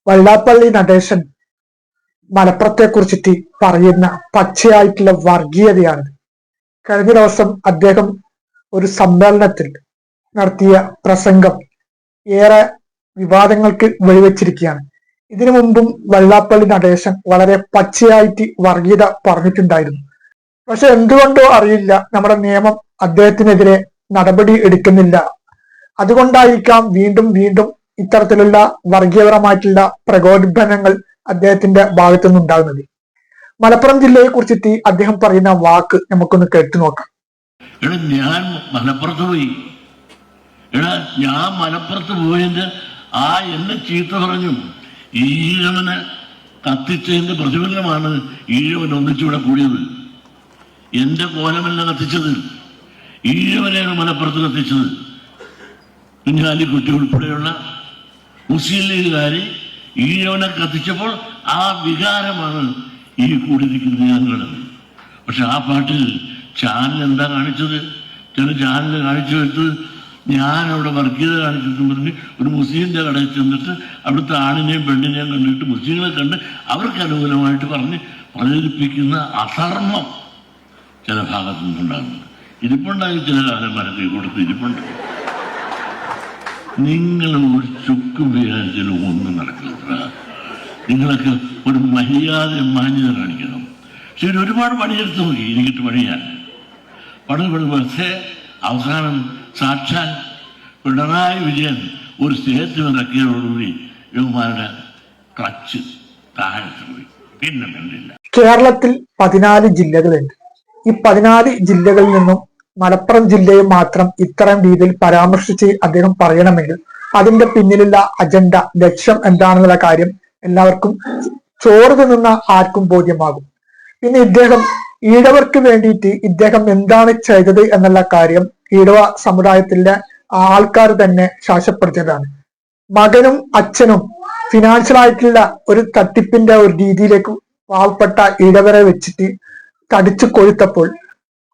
വെള്ളാപ്പള്ളി നടേശൻ മലപ്പുറത്തെ കുറിച്ചിട്ട് പറയുന്ന പച്ചയായിട്ടുള്ള വർഗീയതയാണ്. കഴിഞ്ഞ ദിവസം അദ്ദേഹം ഒരു സമ്മേളനത്തിൽ നടത്തിയ പ്രസംഗം ഏറെ വിവാദങ്ങൾക്ക് വഴിവെച്ചിരിക്കുകയാണ്. ഇതിനു മുമ്പും വെള്ളാപ്പള്ളി നടേശൻ വളരെ പച്ചയായിട്ട് വർഗീയത പറഞ്ഞിട്ടുണ്ടായിരുന്നു. പക്ഷെ എന്തുകൊണ്ടോ അറിയില്ല, നമ്മുടെ നിയമം അദ്ദേഹത്തിനെതിരെ നടപടി എടുക്കുന്നില്ല. അതുകൊണ്ടായിരിക്കാം വീണ്ടും വീണ്ടും ഇത്തരത്തിലുള്ള വർഗീയപരമായിട്ടുള്ള പ്രകോപനങ്ങൾ അദ്ദേഹത്തിന്റെ ഭാഗത്തു നിന്നുണ്ടാകുന്നത്. മലപ്പുറം ജില്ലയെ കുറിച്ചിട്ട് അദ്ദേഹം പറയുന്ന വാക്ക് നമുക്കൊന്ന് കേട്ടു നോക്കാം. ഞാൻ മലപ്പുറത്ത് പോയി. ഞാൻ മലപ്പുറത്ത് പോയതിന്റെ എന്നെ ചീത്ത പറഞ്ഞു. ഈഴവനെ കത്തിച്ചതിന്റെ പ്രതിഫലനമാണ് ഈഴവൻ ഒന്നിച്ചൂടെ കൂടിയത്. എന്റെ കോലമല്ല കത്തിച്ചത്, ഈഴവനെയാണ് മലപ്പുറത്ത് കത്തിച്ചത്. കുഞ്ഞാലിക്കുട്ടി ഉൾപ്പെടെയുള്ള മുസ്ലിം ലീഗുകാരെ ഈഴവനെ കത്തിച്ചപ്പോൾ ആ വികാരമാണ് ഈ കൂടിയിരിക്കുന്നത് ഞങ്ങളുടെ. പക്ഷെ ആ പാട്ടിൽ ചാനൽ എന്താ കാണിച്ചത്? ചില ചാനൽ കാണിച്ചു വെച്ചത് ഞാനവിടെ വർഗീയത കാണിച്ചിട്ട് പറഞ്ഞ് ഒരു മുസ്ലിമിൻ്റെ കടയിൽ ചെന്നിട്ട് അവിടുത്തെ ആണിനെയും പെണ്ണിനെയും കണ്ടിട്ട് മുസ്ലിങ്ങളെ കണ്ട് അവർക്ക് അനുകൂലമായിട്ട് പറഞ്ഞ് പ്രചരിപ്പിക്കുന്ന അധർമ്മം ചില ഭാഗത്തു നിന്നുണ്ടാകുന്നുണ്ട്. ഇരിപ്പുണ്ടായി ചില കാലന്മാരൊക്കെ കൊടുത്ത് ഇരിപ്പുണ്ട്. നിങ്ങൾ ഒരു ചുക്കും വിചാരിച്ചാലും ഒന്നും നടക്കില്ല. നിങ്ങളൊക്കെ ഒരു മര്യാദ മാന്യത കാണിക്കണം. ശരി, ഒരുപാട് പണിയെടുത്ത് നോക്കി എനിക്കിട്ട് പണിയാൻ പക്ഷേ അവസാനം സാക്ഷാൽ പിണറായി വിജയൻ ഒരു സ്റ്റേറ്റ്മെന്റ് ഇറക്കിയതോടുകൂടി യുവമാരുടെ ക്ലച്ച് താഴത്ത് പോയി. പിന്നെ കണ്ടില്ല. കേരളത്തിൽ 14 ജില്ലകളുണ്ട്. ഈ 14 ജില്ലകളിൽ നിന്നും മലപ്പുറം ജില്ലയെ മാത്രം ഇത്തരം രീതിയിൽ പരാമർശിച്ച് അദ്ദേഹം പറയണമെങ്കിൽ അതിന്റെ പിന്നിലുള്ള അജണ്ട, ലക്ഷ്യം എന്താണെന്നുള്ള കാര്യം എല്ലാവർക്കും ചോറ് തിന്നുന്ന ആർക്കും ബോധ്യമാകും. പിന്നെ ഇദ്ദേഹം ഈഴവർക്ക് വേണ്ടിയിട്ട് ഇദ്ദേഹം എന്താണ് ചെയ്തത് എന്നുള്ള കാര്യം ഈഴവ സമുദായത്തിലെ ആൾക്കാർ തന്നെ സാക്ഷ്യപ്പെടുത്തിയതാണ്. മകനും അച്ഛനും ഫിനാൻഷ്യൽ ആയിട്ടുള്ള ഒരു തട്ടിപ്പിന്റെ ഒരു രീതിയിലേക്ക് പാവപ്പെട്ട ഈഴവരെ വെച്ചിട്ട് തടിച്ചു കൊഴുത്തപ്പോൾ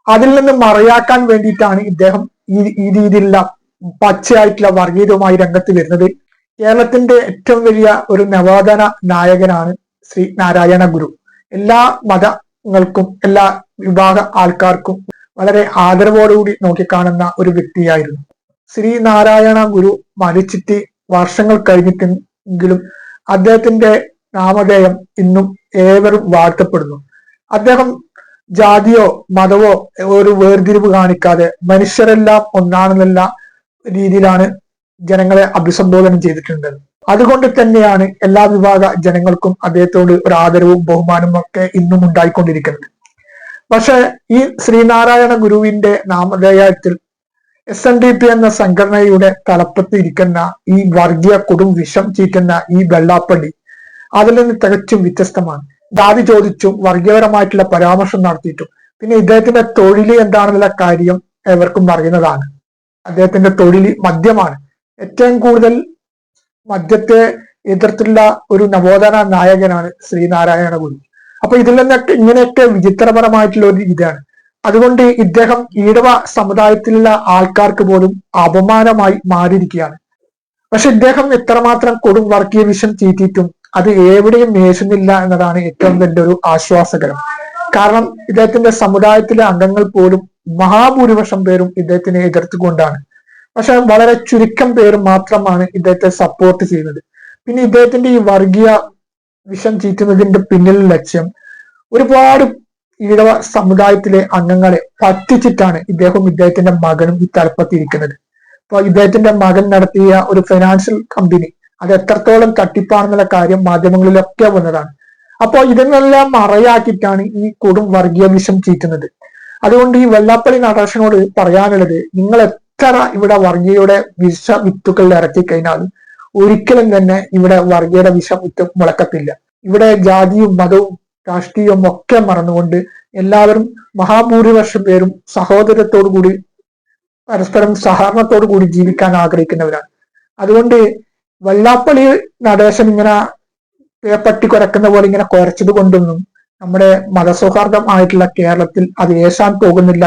അതിൽ നിന്ന് മറയാക്കാൻ വേണ്ടിയിട്ടാണ് ഇദ്ദേഹം ഈ രീതിയിലുള്ള പച്ചയായിട്ടുള്ള വർഗീയതയുമായി രംഗത്ത് വരുന്നത്. കേരളത്തിന്റെ ഏറ്റവും വലിയ ഒരു നവോത്ഥാന നായകനാണ് ശ്രീ നാരായണ ഗുരു. എല്ലാ മതങ്ങൾക്കും എല്ലാ വിഭാഗ ആൾക്കാർക്കും വളരെ ആദരവോടുകൂടി നോക്കിക്കാണുന്ന ഒരു വ്യക്തിയായിരുന്നു. ശ്രീ നാരായണ ഗുരു മരിച്ചിട്ട് വർഷങ്ങൾ കഴിഞ്ഞിട്ടെങ്കിലും അദ്ദേഹത്തിന്റെ നാമധേയം ഇന്നും ഏവരും വാഴ്ത്തപ്പെടുന്നു. അദ്ദേഹം ജാതിയോ മതമോ ഒരു വേർതിരിവ് കാണിക്കാതെ മനുഷ്യരെല്ലാം ഒന്നാണെന്നുള്ള രീതിയിലാണ് ജനങ്ങളെ അഭിസംബോധന ചെയ്തിട്ടുള്ളത്. അതുകൊണ്ട് തന്നെയാണ് എല്ലാ വിഭാഗ ജനങ്ങൾക്കും അദ്ദേഹത്തോട് ഒരു ആദരവും ബഹുമാനവും ഒക്കെ ഇന്നും ഉണ്ടായിക്കൊണ്ടിരിക്കുന്നത്. പക്ഷെ ഈ ശ്രീനാരായണ ഗുരുവിന്റെ നാമധേയത്തിൽ SNDP എന്ന സംഘടനയുടെ തലപ്പത്ത് ഇരിക്കുന്ന ഈ വർഗീയ കൊടും വിഷം ചീറ്റുന്ന ഈ വെള്ളാപ്പള്ളി അതിൽ നിന്ന് തികച്ചും വ്യത്യസ്തമാണ്. ജാതി ചോദിച്ചും വർഗീയപരമായിട്ടുള്ള പരാമർശം നടത്തിയിട്ടും പിന്നെ ഇദ്ദേഹത്തിന്റെ തൊഴിൽ എന്താണെന്നുള്ള കാര്യം ഏവർക്കും അറിയുന്നതാണ്. അദ്ദേഹത്തിന്റെ തൊഴിൽ മദ്യമാണ്. ഏറ്റവും കൂടുതൽ മദ്യത്തെ എതിർത്തുള്ള ഒരു നവോത്ഥാന നായകനാണ് ശ്രീനാരായണ ഗുരു. അപ്പൊ ഇതിൽ നിന്നൊക്കെ ഇങ്ങനെയൊക്കെ വിചിത്രപരമായിട്ടുള്ള ഒരു ഇതാണ്. അതുകൊണ്ട് ഇദ്ദേഹം ഈഴവ സമുദായത്തിലുള്ള ആൾക്കാർക്ക് പോലും അപമാനമായി മാറിയിരിക്കുകയാണ്. പക്ഷെ ഇദ്ദേഹം എത്രമാത്രം കൊടും വർഗീയ വിഷം ചീറ്റിയിട്ടും അത് എവിടെയും മേശുന്നില്ല എന്നതാണ് ഏറ്റവും വലിയൊരു ആശ്വാസകരം. കാരണം ഇദ്ദേഹത്തിന്റെ സമുദായത്തിലെ അംഗങ്ങൾ പോലും മഹാഭൂരിപക്ഷം പേരും ഇദ്ദേഹത്തിനെ എതിർത്തുകൊണ്ടാണ്. പക്ഷെ വളരെ ചുരുക്കം പേര് മാത്രമാണ് ഇദ്ദേഹത്തെ സപ്പോർട്ട് ചെയ്യുന്നത്. പിന്നെ ഇദ്ദേഹത്തിന്റെ ഈ വർഗീയ വിഷം ചീറ്റുന്നതിന്റെ പിന്നിൽ ലക്ഷ്യം ഒരുപാട് ഈഴവ സമുദായത്തിലെ അംഗങ്ങളെ പറ്റിച്ചിട്ടാണ് ഇദ്ദേഹത്തിന്റെ മകനും ഈ തലപ്പത്തിരിക്കുന്നത്. അപ്പൊ ഇദ്ദേഹത്തിന്റെ മകൻ നടത്തിയ ഒരു ഫൈനാൻഷ്യൽ കമ്പനി അത് എത്രത്തോളം തട്ടിപ്പാണെന്നുള്ള കാര്യം മാധ്യമങ്ങളിലൊക്കെ വന്നതാണ്. അപ്പോൾ ഇതിനെല്ലാം മറയാക്കിയിട്ടാണ് ഈ കൊടും വർഗീയ വിഷം ചീറ്റുന്നത്. അതുകൊണ്ട് ഈ വെള്ളാപ്പള്ളി നടേശനോട് പറയാനുള്ളത്, നിങ്ങൾ എത്ര ഇവിടെ വർഗീയയുടെ വിഷ വിത്തുകൾ ഇറക്കി കഴിഞ്ഞാൽ ഒരിക്കലും തന്നെ ഇവിടെ വർഗീയയുടെ വിഷം വിത്ത് മുളക്കത്തില്ല. ഇവിടെ ജാതിയും മതവും രാഷ്ട്രീയവും ഒക്കെ മറന്നുകൊണ്ട് എല്ലാവരും മഹാഭൂരിപക്ഷം പേരും സഹോദരത്തോടു കൂടി പരസ്പരം സഹകരണത്തോടു കൂടി ജീവിക്കാൻ ആഗ്രഹിക്കുന്നവരാണ്. അതുകൊണ്ട് വെള്ളാപ്പള്ളി നടേശൻ ഇങ്ങനെ പട്ടി കുരക്കുന്ന പോലെ ഇങ്ങനെ കുരച്ചത് കൊണ്ടൊന്നും നമ്മുടെ മതസൗഹാർദ്ദമായിട്ടുള്ള കേരളത്തിൽ അത് ഏശാൻ പോകുന്നില്ല.